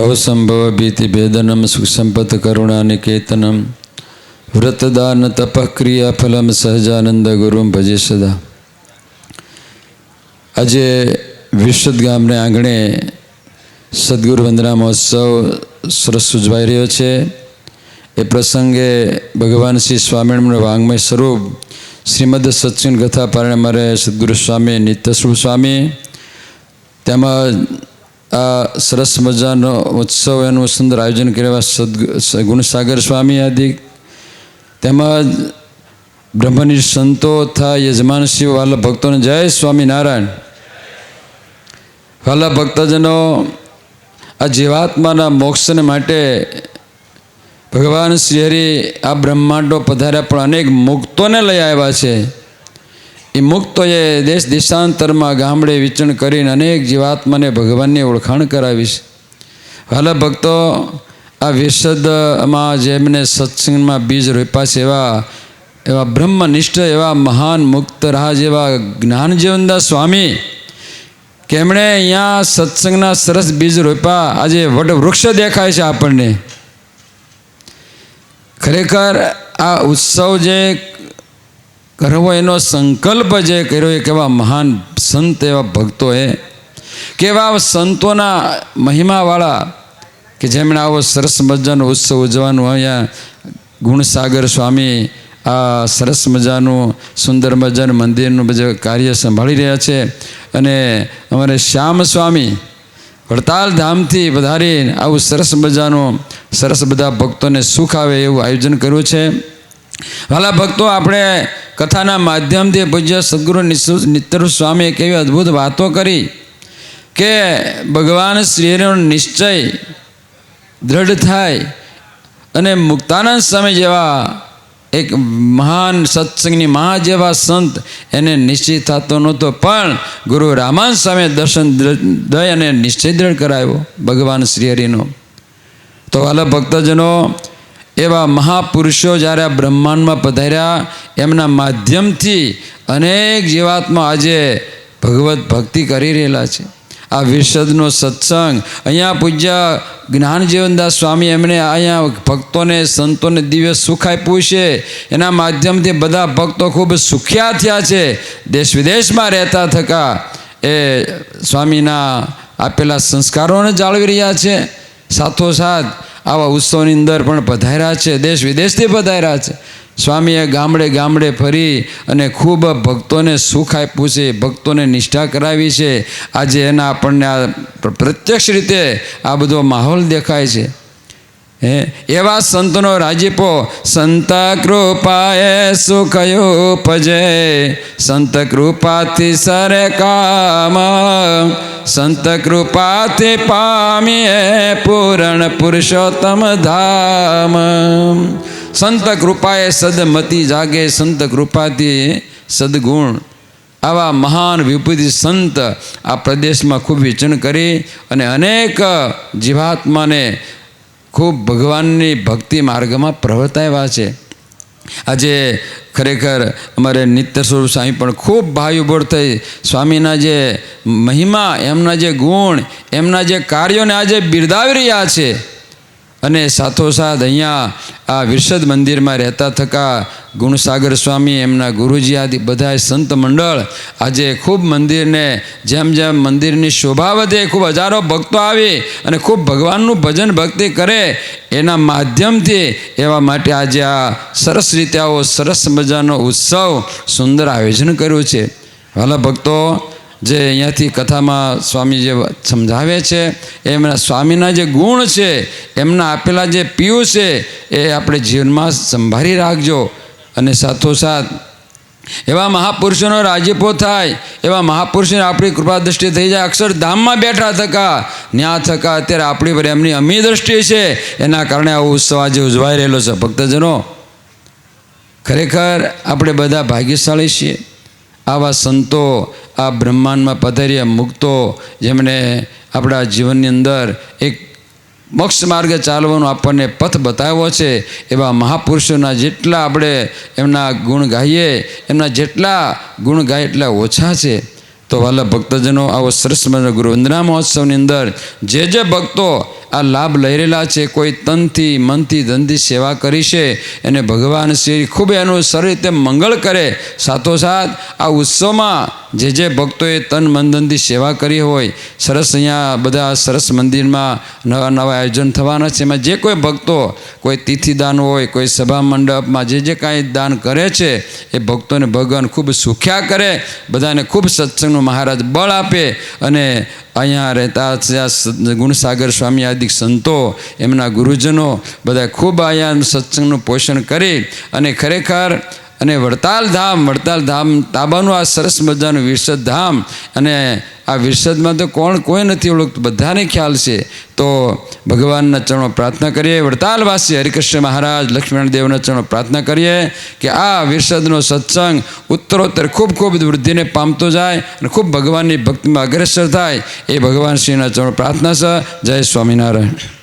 भवसंभव भीति भेदनम सुख संपत करुणा निकेतनम व्रतदान तपः क्रिया फलम सहजानंद गुरुम भजे सदा। आज विशद गामने आंगणे सद्गुरु वंदना महोत्सव सरस उजवाई रह्यो छे। ए प्रसंगे भगवान श्री स्वामिनारायण वांग्मय स्वरूप श्रीमद सत्संग कथा पारायण मारे सद्गुरु स्वामी नित्यस्वरूप स्वामी तेमज आ सरस मजानो उत्सव एनु सुंदर आयोजन कर्या गुणसागर स्वामी आदि तेमज ब्रह्मनिष्ठ संतो था यजमान शिव वाला भक्तों ने जय स्वामीनारायण। वाला भक्तजनों आ जीवात्माना मोक्षने माटे भगवान श्रीहरि आ ब्रह्मांडो पधार्या पण अनेक मुक्तोने लई आव्या छे। ए मुक्तोए देश देशांतर में गामडे विचरण करीने अनेक जीवात्माने भगवान ने ओळखाण करावी छे। वाला भक्तो आ विशद में जेमने सत्संग में बीज रोप्या छे एवा ब्रह्मनिष्ठ एवा महान मुक्त राज एवा ज्ञान जीवनदास स्वामी के एमणे अहींया सत्संगना सरस बीज रोप्या आज वट वृक्ष देखाय छे। आपणने खरेखर आ उत्सव जे करवो एनो संकल्प जे कर्यो ए केवा महान संत एवा भक्तोए केवा संतोना महिमावाळा कि जेमणे आवो सरस मजानो उत्सव उजवવાનો अहींया गुणसागर स्वामी आ सरस मजानु सुंदर मजानु मंदिरનું બધું કાર્ય સંભાળી રહ્યા છે। અને અમારે શ્યામ સ્વામી વડતાલ ધામથી વધારી આવું સરસ મજાનું સરસ બધા ભક્તોને સુખ આવે એવું આયોજન કર્યું છે। વાલા ભક્તો આપણે કથાના માધ્યમથી પૂજ્ય સદગુરુ નિત્યસ્વરૂપ સ્વામીએ કેવી અદ્ભુત વાતો કરી કે ભગવાન શ્રીનો નિશ્ચય દૃઢ થાય અને મુક્તાનંદ સ્વામી જેવા एक महान सत्संगनी महा जेवा संत एने निश्चय थतो नहोतो पण गुरु रामानंद स्वामी दर्शन दय अने निश्चय दृढ़ करायो भगवान श्रीहरिनो। तो वाला भक्तजनों एवा महापुरुषो ज्यारे ब्रह्मांड में पधार्या एमना माध्यमथी अनेक जीवात्मा आजे भगवत भक्ति करी रहेला छे। आ विशदनो सत्संग अहींया पूज्य ज्ञान जीवनदास स्वामी एमणे अहींया भक्तों ने संतों ने दिव्य सुख आप्युं छे। एना माध्यमथी बधा भक्तो खूब सुखिया थया छे। देश विदेश में रहता थका ए स्वामीना आपेला संस्कारोने जाळवी रह्या छे। साथोसाथ आवा उत्सवनी अंदर पण पधार्या छे। देश विदेशथी पधार्या छे। स्वामीए गामडे गामडे फरी अने खूब भक्तों सुख आप्युं छे, भक्तों ने निष्ठा करावी छे। आज एना आपणने प्रत्यक्ष रीते आ बधो माहोल देखाय छे। एवा संतनो राजीपो संत कृपाए सुख उपजे संत कृपाथी सरे काम संत कृपाथी पामीए पूर्ण पुरुषोत्तम धाम। संत कृपाए सदमती जागे संत कृपाथी सद्गुण आवा महान विभूति संत आ प्रदेश में खूब विचरण करी अने अनेक जीवात्मा ने खूब भगवाननी भक्ति मार्ग में प्रवर्ताव्या छे। आज खरेखर अमरे नित्य स्वरूप स्वामी पण खूब भावुभोर थई स्वामीना जे महिमा एमना जे गुण एमना जे कार्यों ने आज बिरदावी रह्या छे। अने साथोसाथ अहींया आ विरसद मंदिर में रहता थका गुणसागर स्वामी एमना गुरुजी आदि बधाय संत मंडल आजे खूब मंदिर ने जेम जेम मंदिर की शोभा वधे खूब हजारों भक्तों आवी अने खूब भगवाननु भजन भक्ति करे एना माध्यमथी एवा माटे आज आ सरस रीते आवो सरस मजानो उत्सव सुंदर आयोजन कर्युं छे। वाला भक्तों जे अहींयाथी कथा में स्वामी जे समझावे छे एमना स्वामीना जे गुण छे एमना आपेला जे पीयू छे ए आपणे जीवन में संभाળી राखजो। अने साथोसाथ एवा महापुरुषोनो राजीपो थाय एवा महापुरुषोने आपणी कृपा दृष्टि थई जाय। अक्षरधाम में बैठा थका न्या थका अत्यारे आपणी पर एमनी अमी दृष्टि छे एना कारणे आ उत्सव आज उजवाई रहेलो छे। भक्तजनो खरेखर आपणे बधा भाग्यशाળી छीए। आवा संतो आ ब्रह्मांड में पधार्या मुक्तो जेमणे आपणा जीवन अंदर एक मोक्ष मार्गे चालवानो आपणे पथ बताव्यो छे एवा महापुरुषोना जेटला आपणे एमना गुण गाईए एमना जेटला गुण गाय एटला ओछा छे। तो वाला भक्तजनों आवो सरस मजानो गुरु वंदना महोत्सवनी अंदर जे भक्तो આ લાભ લઈ રહેલા છે, કોઈ તનથી મનથી ધનથી સેવા કરી છે, એને ભગવાન શ્રી ખૂબ એનું સરળ રીતે મંગળ કરે. સાથોસાથ આ ઉત્સવમાં જે ભક્તોએ તન મન ધનથી સેવા કરી હોય, સરસ અહીંયા બધા સરસ મંદિરમાં નવા નવા આયોજન થવાના છે. એમાં જે કોઈ ભક્તો કોઈ તિથિદાન હોય, કોઈ સભા મંડપમાં જે કાંઈ દાન કરે છે, એ ભક્તોને ભગવાન ખૂબ સુખ્યા કરે, બધાને ખૂબ સત્સંગનું મહારાજ બળ આપે. અને અહીંયા રહેતા ગુણસાગર સ્વામી આદિ સંતો, એમના ગુરુજનો બધા ખૂબ અહીંયા સત્સંગનું પોષણ કરી અને ખરેખર અને વડતાલ ધામ તાબાનું આ સરસ મજાનું વિરસદ ધામ. અને આ વિરસદમાં તો કોઈ નથી ઓળખતું, બધાને ખ્યાલ છે. તો ભગવાનના ચરણો પ્રાર્થના કરીએ, વડતાલવાસી હરિકૃષ્ણ મહારાજ લક્ષ્મણ દેવના ચરણો પ્રાર્થના કરીએ કે આ વિરસદનો સત્સંગ ઉત્તરોત્તર ખૂબ ખૂબ વૃદ્ધિને પામતો જાય અને ખૂબ ભગવાનની ભક્તિમાં અગ્રેસર થાય, એ ભગવાન શ્રીના ચરણો પ્રાર્થના છે. જય સ્વામિનારાયણ.